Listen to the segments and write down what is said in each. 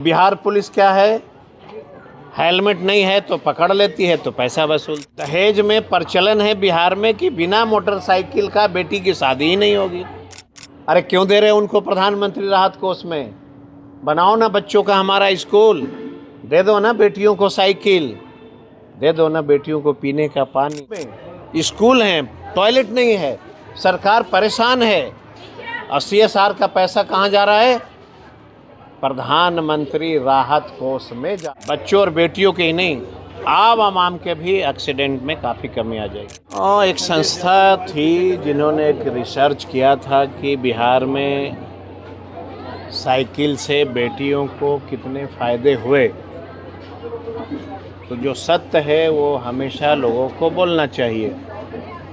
Bihar police क्या है, helmet नहीं है तो पकड़ लेती है तो पैसा वसूल। दहेज में प्रचलन है बिहार में कि बिना मोटरसाइकिल का बेटी की शादी ही नहीं होगी। अरे क्यों दे रहे हैं उनको प्रधानमंत्री राहत कोष में? बनाओ ना बच्चों का हमारा स्कूल, दे दो ना बेटियों को साइकिल, दे दो ना बेटियों को पीने का पानी। स्कूल हैं, टॉयलेट नहीं है, सरकार परेशान है और CSR का पैसा कहाँ जा रहा है? प्रधानमंत्री राहत कोष में बच्चों और बेटियों के ही नहीं, आम के भी एक्सीडेंट में काफ़ी कमी आ जाएगी। और एक संस्था थी जिन्होंने एक रिसर्च किया था कि बिहार में साइकिल से बेटियों को कितने फ़ायदे हुए। तो जो सत्य है वो हमेशा लोगों को बोलना चाहिए।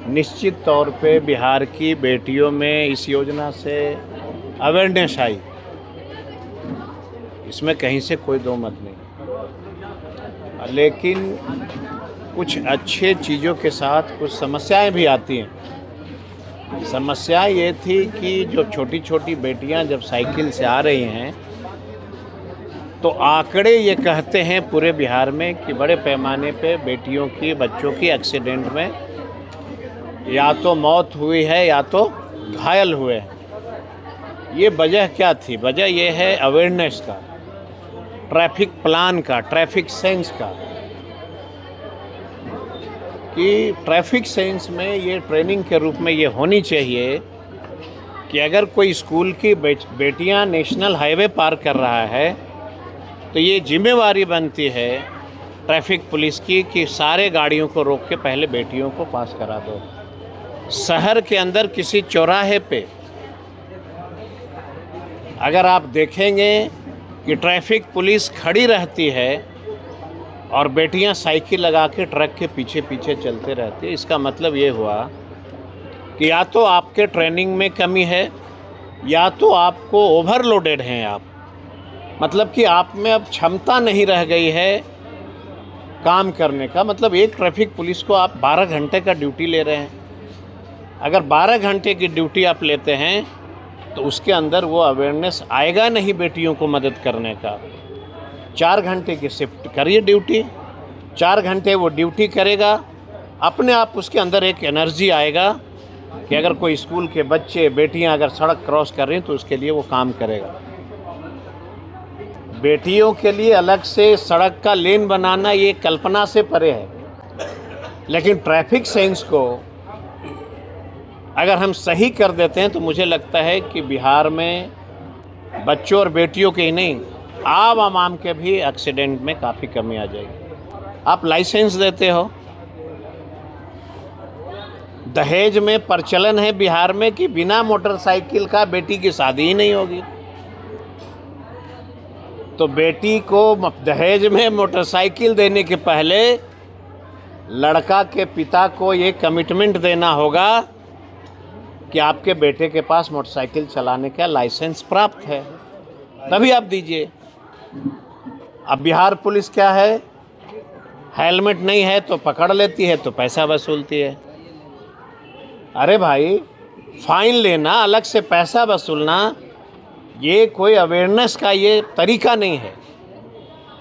निश्चित तौर पे बिहार की बेटियों में इस योजना से अवेयरनेस आई, इसमें कहीं से कोई दो मत नहीं, लेकिन कुछ अच्छे चीज़ों के साथ कुछ समस्याएं भी आती हैं। समस्या ये थी कि जो छोटी छोटी बेटियां जब साइकिल से आ रही हैं तो आंकड़े ये कहते हैं पूरे बिहार में कि बड़े पैमाने पे बेटियों की, बच्चों की एक्सीडेंट में या तो मौत हुई है या तो घायल हुए हैं। ये वजह क्या थी? वजह ये है अवेयरनेस का, ट्रैफिक प्लान का, ट्रैफिक सेंस का। कि ट्रैफिक सेंस में ये ट्रेनिंग के रूप में ये होनी चाहिए कि अगर कोई स्कूल की बेटियां नेशनल हाईवे पार कर रहा है तो ये जिम्मेवारी बनती है ट्रैफिक पुलिस की कि सारे गाड़ियों को रोक के पहले बेटियों को पास करा दो। शहर के अंदर किसी चौराहे पे अगर आप देखेंगे कि ट्रैफिक पुलिस खड़ी रहती है और बेटियां साइकिल लगा के ट्रक के पीछे पीछे चलते रहती है, इसका मतलब ये हुआ कि या तो आपके ट्रेनिंग में कमी है या तो आपको ओवरलोडेड हैं आप, मतलब कि आप में अब क्षमता नहीं रह गई है काम करने का। मतलब एक ट्रैफिक पुलिस को आप 12 घंटे का ड्यूटी ले रहे हैं, अगर 12 घंटे की ड्यूटी आप लेते हैं तो उसके अंदर वो अवेयरनेस आएगा नहीं बेटियों को मदद करने का। 4 घंटे की शिफ्ट करिए ड्यूटी, 4 घंटे वो ड्यूटी करेगा, अपने आप उसके अंदर एक एनर्जी आएगा कि अगर कोई स्कूल के बच्चे, बेटियां अगर सड़क क्रॉस कर रही हैं तो उसके लिए वो काम करेगा। बेटियों के लिए अलग से सड़क का लेन बनाना ये कल्पना से परे है, लेकिन ट्रैफिक सेंस को अगर हम सही कर देते हैं तो मुझे लगता है कि बिहार में बच्चों और बेटियों के ही नहीं, आम के भी एक्सीडेंट में काफ़ी कमी आ जाएगी। आप लाइसेंस देते हो, दहेज में प्रचलन है बिहार में कि बिना मोटरसाइकिल का बेटी की शादी ही नहीं होगी। तो बेटी को दहेज में मोटरसाइकिल देने के पहले लड़का के पिता को ये कमिटमेंट देना होगा कि आपके बेटे के पास मोटरसाइकिल चलाने का लाइसेंस प्राप्त है, तभी आप दीजिए। अब बिहार पुलिस क्या है, हेलमेट नहीं है तो पकड़ लेती है तो पैसा वसूलती है। अरे भाई, फाइन लेना, अलग से पैसा वसूलना, ये कोई अवेयरनेस का ये तरीका नहीं है।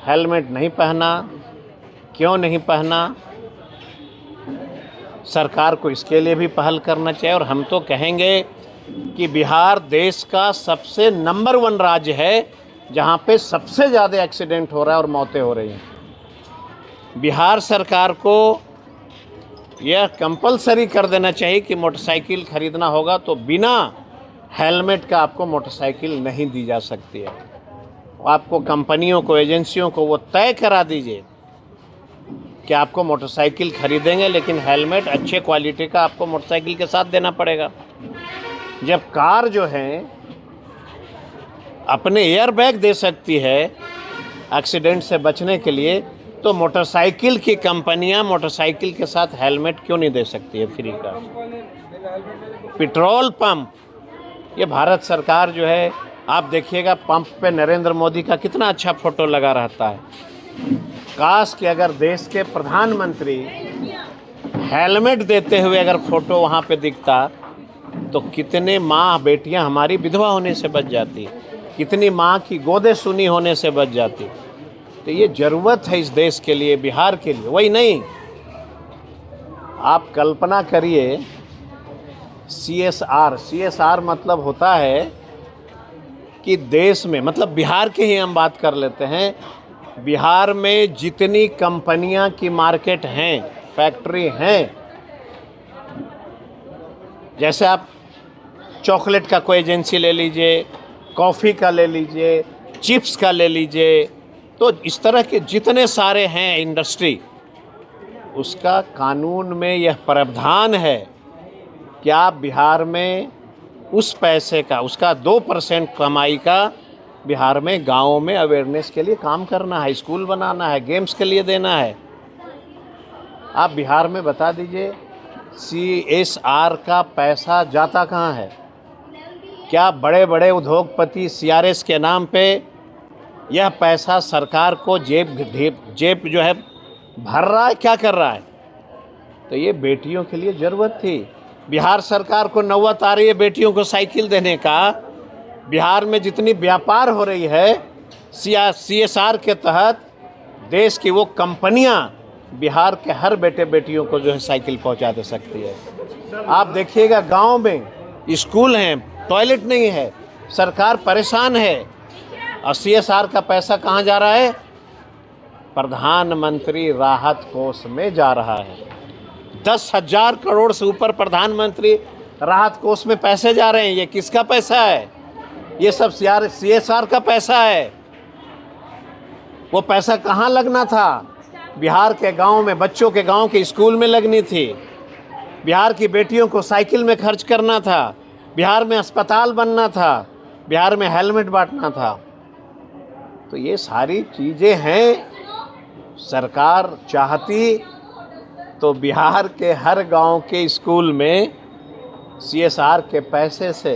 हेलमेट नहीं पहना, क्यों नहीं पहना? सरकार को इसके लिए भी पहल करना चाहिए। और हम तो कहेंगे कि बिहार देश का सबसे नंबर 1 राज्य है जहाँ पे सबसे ज़्यादा एक्सीडेंट हो रहा है और मौतें हो रही हैं। बिहार सरकार को यह कंपलसरी कर देना चाहिए कि मोटरसाइकिल खरीदना होगा तो बिना हेलमेट का आपको मोटरसाइकिल नहीं दी जा सकती है। आपको कंपनियों को, एजेंसियों को वो तय करा दीजिए कि आपको मोटरसाइकिल खरीदेंगे लेकिन हेलमेट अच्छे क्वालिटी का आपको मोटरसाइकिल के साथ देना पड़ेगा। जब कार जो है अपने एयरबैग दे सकती है एक्सीडेंट से बचने के लिए, तो मोटरसाइकिल की कंपनियां मोटरसाइकिल के साथ हेलमेट क्यों नहीं दे सकती है फ्री का? पेट्रोल पंप, ये भारत सरकार जो है, आप देखिएगा पंप पे नरेंद्र मोदी का कितना अच्छा फ़ोटो लगा रहता है। काश कि अगर देश के प्रधानमंत्री हेलमेट देते हुए अगर फ़ोटो वहाँ पे दिखता तो कितने माँ बेटियाँ हमारी विधवा होने से बच जाती। कितनी माँ की गोदे सुनी होने से बच जाती। तो ये ज़रूरत है इस देश के लिए, बिहार के लिए। वही नहीं, आप कल्पना करिए CSR मतलब होता है कि देश में, मतलब बिहार के ही हम बात कर लेते हैं, बिहार में जितनी कंपनियां की मार्केट हैं, फैक्ट्री हैं, जैसे आप चॉकलेट का कोई एजेंसी ले लीजिए, कॉफ़ी का ले लीजिए, चिप्स का ले लीजिए, तो इस तरह के जितने सारे हैं इंडस्ट्री, उसका कानून में यह प्रावधान है कि आप बिहार में उस पैसे का, उसका 2% कमाई का बिहार में गाँवों में अवेयरनेस के लिए काम करना है, स्कूल बनाना है, गेम्स के लिए देना है। आप बिहार में बता दीजिए CSR का पैसा जाता कहाँ है? क्या बड़े बड़े उद्योगपति CRS के नाम पे यह पैसा सरकार को जेब जो है भर रहा है, क्या कर रहा है? तो ये बेटियों के लिए ज़रूरत थी। बिहार सरकार को नौबत आ रही है बेटियों को साइकिल देने का। बिहार में जितनी व्यापार हो रही है CSR के तहत, देश की वो कंपनियां बिहार के हर बेटे बेटियों को जो है साइकिल पहुंचा दे सकती है। आप देखिएगा गांव में स्कूल हैं, टॉयलेट नहीं है, सरकार परेशान है, और CSR का पैसा कहाँ जा रहा है? प्रधानमंत्री राहत कोष में जा रहा है। 10,000 करोड़ से ऊपर प्रधानमंत्री राहत कोष में पैसे जा रहे हैं। ये किसका पैसा है? ये सब CSR का पैसा है। वो पैसा कहाँ लगना था? बिहार के गांव में, बच्चों के गांव के स्कूल में लगनी थी। बिहार की बेटियों को साइकिल में खर्च करना था। बिहार में अस्पताल बनना था। बिहार में हेलमेट बांटना था। तो ये सारी चीज़ें हैं। सरकार चाहती तो बिहार के हर गांव के स्कूल में CSR के पैसे से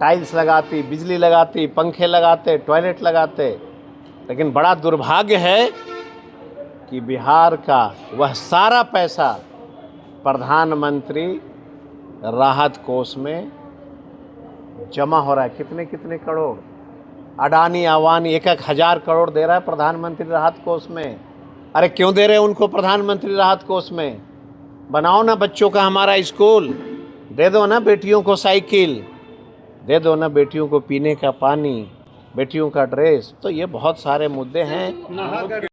टाइल्स लगाती, बिजली लगाती, पंखे लगाते, टॉयलेट लगाते। लेकिन बड़ा दुर्भाग्य है कि बिहार का वह सारा पैसा प्रधानमंत्री राहत कोष में जमा हो रहा है। कितने कितने करोड़ अडानी अवानी 1,000 करोड़ दे रहा है प्रधानमंत्री राहत कोष में। अरे क्यों दे रहे हैं उनको प्रधानमंत्री राहत कोष में? बनाओ ना बच्चों का हमारा स्कूल, दे दो ना बेटियों को साइकिल, दे दो ना बेटियों को पीने का पानी, बेटियों का ड्रेस। तो ये बहुत सारे मुद्दे हैं।